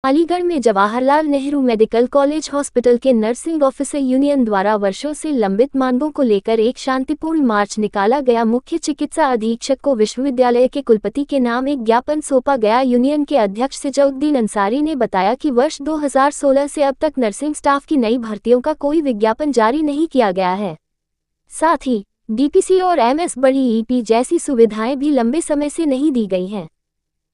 अलीगढ़ में Jawaharlal Nehru medical college hospital के nursing officer union द्वारा वर्षों से लंबित मांगों को लेकर एक शांतिपूर्ण मार्च निकाला गया। मुख्य चिकित्सा अधीक्षक को विश्वविद्यालय के कुलपति के नाम एक ज्ञापन सौंपा गया। यूनियन के अध्यक्ष सिजाउद्दीन अंसारी ने बताया कि वर्ष 2016 से अब तक नर्सिंग स्टाफ की नई भर्तियों का कोई विज्ञापन जारी नहीं किया गया है। साथ ही डीपीसी और एमएस बड़ी ईपी जैसी सुविधाएं भी लंबे समय से नहीं दी गई हैं।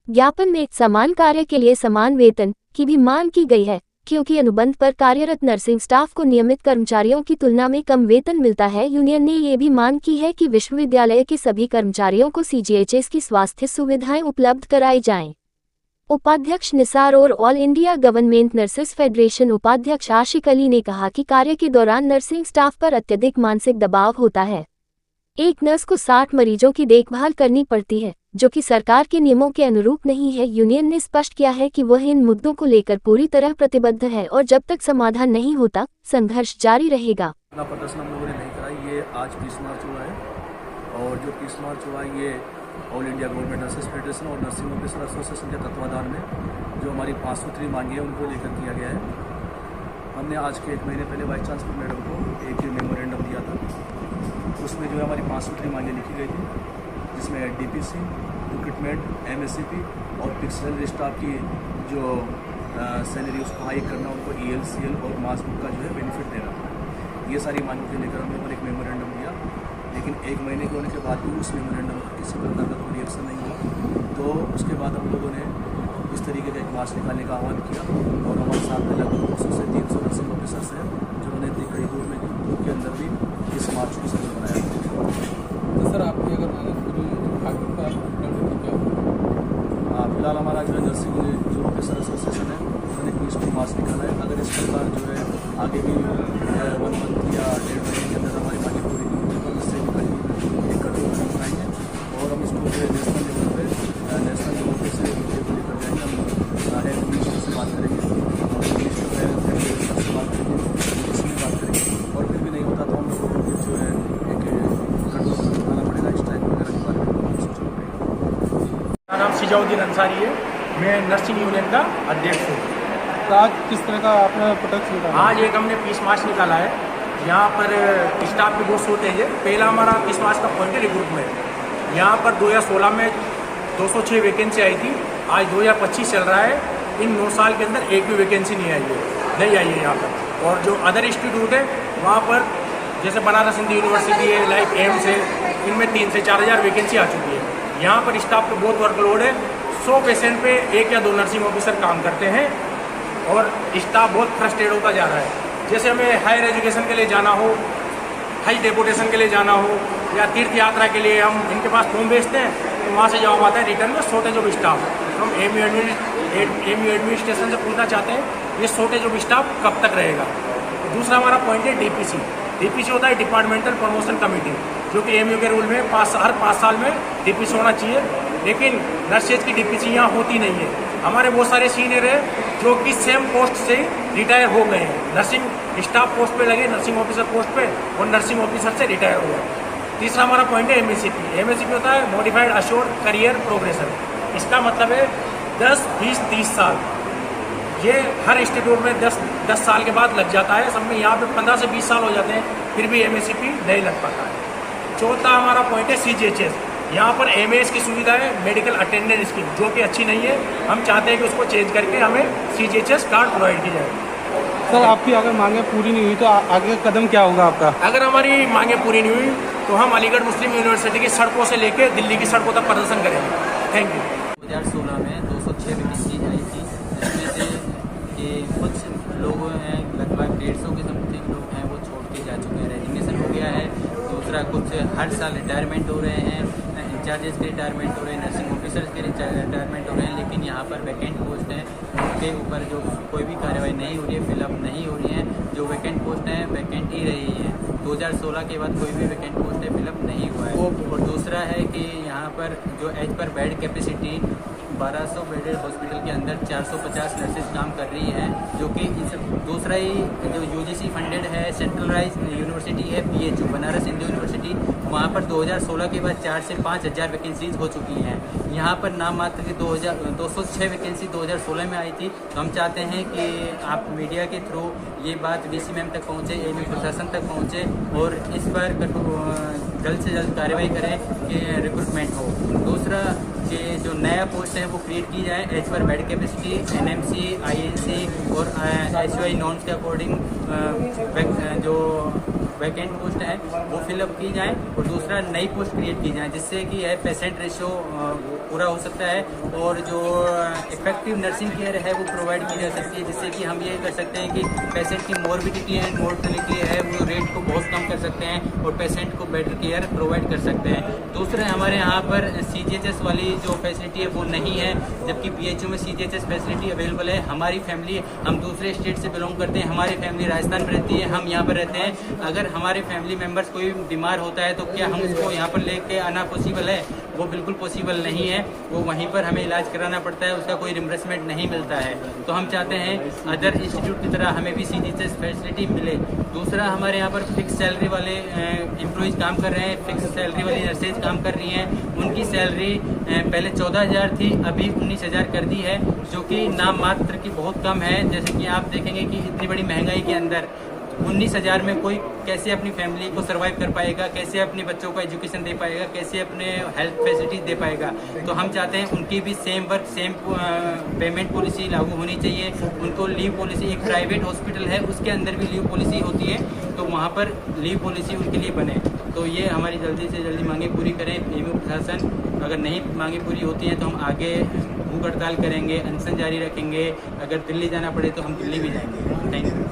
ज्ञापन में समान कार्य के लिए समान वेतन की भी मांग की गई है, क्योंकि अनुबंध पर कार्यरत नर्सिंग स्टाफ को नियमित कर्मचारियों की तुलना में कम वेतन मिलता है। यूनियन ने ये भी मांग की है कि विश्वविद्यालय के सभी कर्मचारियों को सीजीएचएस की स्वास्थ्य सुविधाएं उपलब्ध कराई जाएं। उपाध्यक्ष निसार और all India government nurses federation उपाध्यक्ष आशिक अली ने कहा कि कार्य के दौरान नर्सिंग स्टाफ पर अत्यधिक मानसिक दबाव होता है। एक नर्स को 60 मरीजों की देखभाल करनी पड़ती है, जो कि सरकार के नियमों के अनुरूप नहीं है। यूनियन ने स्पष्ट किया है कि वह इन मुद्दों को लेकर पूरी तरह प्रतिबद्ध है और जब तक समाधान नहीं होता संघर्ष जारी रहेगा। प्रदर्शन हम लोगों ने नहीं करा। ये आज 30 मार्च हुआ है और जो 30 मार्च हुआ ये all India government nurses federation और नर्सिंग ऑफिसर एसोसिएशन के तत्वाधान में जो हमारी 5 सूत्री मांगे हैं उनको लेकर किया गया है। हमने आज के 1 महीने पहले वाइस चांसलर मैडम को एक मेमोरेंडम दिया था। उसमें जो है हमारी 5 सूत्री मांगे लिखी गई थी, जिसमें डीपीसी, रिक्रूटमेंट, एमएससीपी और पिक्सल स्टाफ की जो सैलरी उसको हाई करना, उनको ईएलसीएल और मास बुक का जो है बेनिफिट देना, ये सारी मांगों को लेकर हम लोगों ने एक मेमोरेंडम दिया। लेकिन 1 महीने के होने के बाद भी उस मेमोरेंडम पर किसी प्रकार का कोई रिएक्शन नहीं हुआ। तो उसके बाद हम लोगों ने इस तरीके का एक मार्च निकालने का आह्वान किया और हमारे साथ में लगभग 200 से 300 नर्सिंग ऑफिसर्स हैं जिन्होंने इतनी कड़ी दूर में ग्रुप के अंदर भी इस मार्च को सफल बनाया। तो सर आपकी अगर मांगे पूरी आगे का फिलहाल हमारा जो है नर्सिंग जो ऑफिसर एसोसिएशन है उन्होंने पीसफुल मार्च निकाला है। अगर इस प्रकार जो है आगे भी 1 मंथ या 1.5 महीने के अंदर हमारी मांगे पूरी नहीं होती तो इससे भी एक कठोर कदम उठाएंगे और हम इसको जो है नेशनल लेवल पे से लेकर जाएंगे। हम हेल्थ मिनिस्टर से बात करेंगे और मिनिस्टर से बात करेंगे, इसमें बात करेंगे और फिर भी नहीं होता तो हम लोगों को जो है एक कठोर कदम उठाना पड़ेगा। इस टाइप वगैरह के बारे में सोचना पड़ेगा। मेरा नाम सिजाउद्दीन अंसारी है, मैं नर्सिंग यूनियन का अध्यक्ष हूँ। तो आज किस तरह का आपने प्रोटेक्ट निकाला? आज एक हमने पीस मार्च निकाला है। यहाँ पर स्टाफ की 2 शॉर्टेज है। पहला हमारा पीस मार्च का पॉइंट है रिक्रूटमेंट। यहाँ पर 2016 में 206 वैकेंसी आई थी, आज 2025 चल रहा है। इन 9 साल के अंदर एक भी वैकेंसी नहीं आई है यहाँ पर। और जो अदर इंस्टीट्यूट है वहाँ पर जैसे बनारस हिंदू यूनिवर्सिटी है, लाइक एम्स है, इनमें 3 से 4 हज़ार वैकेंसी आ चुकी है। यहाँ पर स्टाफ का बहुत वर्कलोड है। 100 पेशेंट पे 1 या 2 नर्सिंग ऑफिसर काम करते हैं और स्टाफ बहुत फ्रस्ट्रेट होता जा रहा है। जैसे हमें हायर एजुकेशन के लिए जाना हो, हाई डेपुटेशन के लिए जाना हो या तीर्थ यात्रा के लिए हम इनके पास फॉर्म भेजते हैं तो वहाँ से जवाब आता है रिटर्न में शॉर्टेज ऑफ स्टाफ। हम एमयू एडमिनिस्ट्रेशन से पूछना चाहते हैं ये शॉर्टेज ऑफ स्टाफ कब तक रहेगा। दूसरा हमारा पॉइंट है डीपीसी। डीपीसी होता है डिपार्टमेंटल प्रमोशन कमेटी, जो कि एमयू के रूल में हर 5 साल में डीपीसी होना चाहिए। लेकिन नर्सेज की डीपीसी यहाँ होती नहीं है। हमारे बहुत सारे सीनियर हैं जो कि सेम पोस्ट से रिटायर हो गए हैं। नर्सिंग स्टाफ पोस्ट पे लगे, नर्सिंग ऑफिसर पोस्ट पे, और नर्सिंग ऑफिसर से रिटायर हो गए। तीसरा हमारा पॉइंट है एमएससीपी। एमएससीपी होता है मॉडिफाइड अश्योर्ड करियर प्रोग्रेशन। इसका मतलब है 10, 20, 30 साल। ये हर इंस्टीट्यूट में 10 साल के बाद लग जाता है। सब में यहाँ पे 15 से 20 साल हो जाते हैं, फिर भी एमएससीपी नहीं लग पाता है। चौथा हमारा पॉइंट है सीजीएचएस। यहाँ पर एमएएस की सुविधा है, मेडिकल अटेंडेंस स्कीम, जो कि अच्छी नहीं है। हम चाहते हैं कि उसको चेंज करके हमें सीजीएचएस कार्ड प्रोवाइड की जाए। सर आपकी अगर मांगे पूरी नहीं हुई तो आगे कदम क्या होगा आपका? अगर हमारी मांगे पूरी नहीं हुई तो हम अलीगढ़ मुस्लिम यूनिवर्सिटी की सड़कों से लेकर दिल्ली की सड़कों तक प्रदर्शन करेंगे। Thank you. 2016 में 206 वैकेंसी आई थी, जिसमें से ये कुछ लोग हैं, लगभग 150 के समथिंग लोग हैं, वो छोड़ के जा चुके हैं, रेजिग्नेशन हो गया है। दूसरा कुछ हर साल रिटायरमेंट हो रहे हैं, इंचार्जेस के रिटायरमेंट हो रहे हैं, नर्सिंग ऑफिसर्स के रिटायरमेंट हो रहे हैं। लेकिन यहाँ पर वैकेंट पोस्ट हैं, उनके ऊपर जो कोई भी कार्रवाई नहीं हो रही है, फिलअप नहीं हो रही है। जो वैकेंट पोस्ट हैं वैकेंट ही रही है। 2016 के बाद कोई भी वैकेंट पोस्ट है फिलअप नहीं हुआ है। और दूसरा है कि यहाँ पर जो as per bed capacity 1200 bedded hospital के अंदर 450 नर्सेज काम कर रही हैं, जो कि दूसरा ही जो यूजीसी फंडेड है सेंट्रलाइज यूनिवर्सिटी है PHU बनारस हिंदू यूनिवर्सिटी, वहाँ पर 2016 के बाद 4 से 5 हज़ार वैकेंसीज हो चुकी हैं। यहाँ पर नाम मात्र की 206 वैकेंसी 2016 में आई थी। तो हम चाहते हैं कि आप मीडिया के थ्रू ये बात VC मैम तक पहुँचे, AMU प्रशासन तक पहुँचे और इस पर जल्द से जल्द कार्रवाई करें कि रिक्रूटमेंट हो। दूसरा कि जो नया पोस्ट है वो क्रिएट की जाए as per bed capacity, NMC, INC और HY नॉर्म्स के अकॉर्डिंग जो वैकेंट पोस्ट है वो फिलअप की जाए और दूसरा नई पोस्ट क्रिएट की जाए, जिससे कि यह पेशेंट रेशो पूरा हो सकता है और जो इफेक्टिव नर्सिंग केयर है वो प्रोवाइड की जा सकती है, जिससे कि हम ये कर सकते हैं कि पेशेंट की मॉर्बिडिटी एंड मोर्टेलिटी है वो रेट को बहुत कम कर सकते हैं और पेशेंट को बेटर केयर प्रोवाइड कर सकते हैं। दूसरा हमारे यहाँ पर CGHS वाली जो फैसिलिटी है वो नहीं है, जबकि PHU में CGHS फैसिलिटी अवेलेबल है। हमारी फैमिली, हम दूसरे स्टेट से बिलोंग करते हैं, हमारी फैमिली राजस्थान में रहती है, हम यहाँ पर रहते हैं। अगर हमारे फैमिली मेम्बर्स कोई बीमार होता है तो क्या हम उसको यहाँ पर लेके आना पॉसिबल है? वो बिल्कुल पॉसिबल नहीं है। वो वहीं पर हमें इलाज कराना पड़ता है, उसका कोई रिम्बर्समेंट नहीं मिलता है। तो हम चाहते हैं अदर इंस्टीट्यूट की तरह हमें भी CGHS फैसिलिटी मिले। दूसरा, हमारे यहाँ पर फिक्स सैलरी वाले एम्प्लॉइज़ काम कर रहे हैं, फिक्स सैलरी वाली नर्सेज काम कर रही हैं। उनकी सैलरी पहले 14,000 थी, अभी 19,000 कर दी है, जो कि नाम मात्र की बहुत कम है। जैसे कि आप देखेंगे कि इतनी बड़ी महंगाई के अंदर 19,000 में कोई कैसे अपनी फैमिली को सर्वाइव कर पाएगा, कैसे अपने बच्चों को एजुकेशन दे पाएगा, कैसे अपने हेल्थ फैसिलिटीज दे पाएगा। तो हम चाहते हैं उनकी भी same work same payment policy लागू होनी चाहिए। उनको लीव पॉलिसी, एक प्राइवेट हॉस्पिटल है उसके अंदर भी लीव पॉलिसी होती है, तो वहाँ पर लीव पॉलिसी उनके लिए बने। तो ये हमारी जल्दी से जल्दी मांगे पूरी करें AMU प्रशासन। अगर नहीं मांगे पूरी होती हैं तो हम आगे भूख हड़ताल करेंगे, अनशन जारी रखेंगे। अगर दिल्ली जाना पड़े तो हम दिल्ली भी जाएंगे।